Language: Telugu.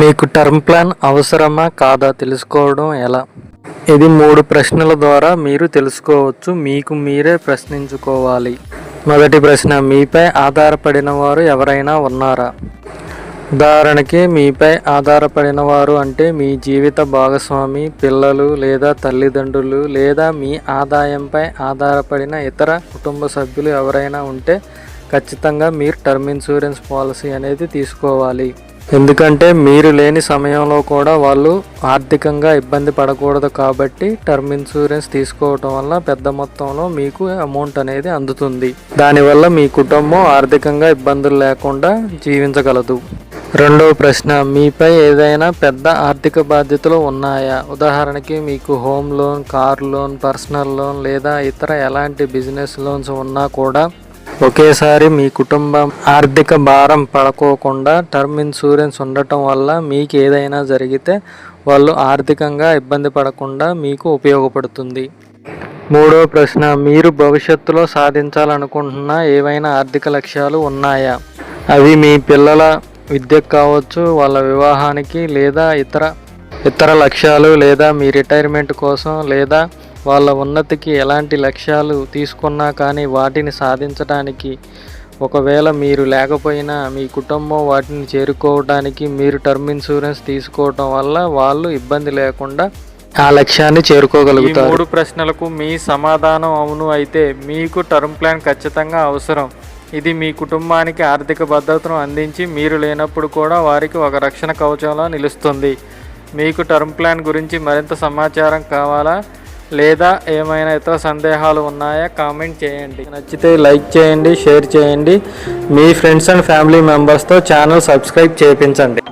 మీకు టర్మ్ ప్లాన్ అవసరమా కాదా తెలుసుకోవడం ఎలా? ఇది 3 ప్రశ్నల ద్వారా మీరు తెలుసుకోవచ్చు. మీకు మీరే ప్రశ్నించుకోవాలి. మొదటి ప్రశ్న, మీపై ఆధారపడిన వారు ఎవరైనా ఉన్నారా? ఉదాహరణకి, మీపై ఆధారపడిన వారు అంటే మీ జీవిత భాగస్వామి, పిల్లలు లేదా తల్లిదండ్రులు, లేదా మీ ఆదాయంపై ఆధారపడిన ఇతర కుటుంబ సభ్యులు ఎవరైనా ఉంటే ఖచ్చితంగా మీరు టర్మ్ ఇన్సూరెన్స్ పాలసీ అనేది తీసుకోవాలి. ఎందుకంటే మీరు లేని సమయంలో కూడా వాళ్ళు ఆర్థికంగా ఇబ్బంది పడకూడదు కాబట్టి టర్మ్ ఇన్సూరెన్స్ తీసుకోవటం వల్ల పెద్ద మొత్తంలో మీకు అమౌంట్ అనేది అందుతుంది. దానివల్ల మీ కుటుంబం ఆర్థికంగా ఇబ్బందులు లేకుండా జీవించగలదు. రెండవ ప్రశ్న, మీపై ఏదైనా పెద్ద ఆర్థిక బాధ్యతలు ఉన్నాయా? ఉదాహరణకి మీకు home loan, car loan, personal loan లేదా ఇతర ఎలాంటి బిజినెస్ లోన్స్ ఉన్నా కూడా ఒకేసారి మీ కుటుంబం ఆర్థిక భారం పడుకోకుండా టర్మ్ ఇన్సూరెన్స్ ఉండటం వల్ల మీకు ఏదైనా జరిగితే వాళ్ళు ఆర్థికంగా ఇబ్బంది పడకుండా మీకు ఉపయోగపడుతుంది. మూడవ ప్రశ్న, మీరు భవిష్యత్తులో సాధించాలనుకుంటున్న ఏవైనా ఆర్థిక లక్ష్యాలు ఉన్నాయా? అవి మీ పిల్లల విద్యకు కావచ్చు, వాళ్ళ వివాహానికి లేదా ఇతర లక్ష్యాలు, లేదా మీ రిటైర్మెంట్ కోసం, లేదా వాళ్ళ ఉన్నతికి ఎలాంటి లక్ష్యాలు తీసుకున్నా కానీ వాటిని సాధించడానికి ఒకవేళ మీరు లేకపోయినా మీ కుటుంబం వాటిని చేరుకోవడానికి మీరు టర్మ్ ఇన్సూరెన్స్ తీసుకోవటం వల్ల వాళ్ళు ఇబ్బంది లేకుండా ఆ లక్ష్యాన్ని చేరుకోగలుగుతారు. ఈ 3 ప్రశ్నలకు మీ సమాధానం అవును అయితే మీకు టర్మ్ ప్లాన్ ఖచ్చితంగా అవసరం. ఇది మీ కుటుంబానికి ఆర్థిక భద్రతను అందించి మీరు లేనప్పుడు కూడా వారికి ఒక రక్షణ కవచంలా నిలుస్తుంది. మీకు టర్మ్ ప్లాన్ గురించి మరింత సమాచారం కావాలా లేదా ఏమైనా ఇతర సందేహాలు ఉన్నాయా? కామెంట్ చేయండి. నచ్చితే లైక్ చేయండి, షేర్ చేయండి. మీ ఫ్రెండ్స్ అండ్ ఫ్యామిలీ మెంబర్స్తో ఛానల్ సబ్స్క్రైబ్ చేయించండి.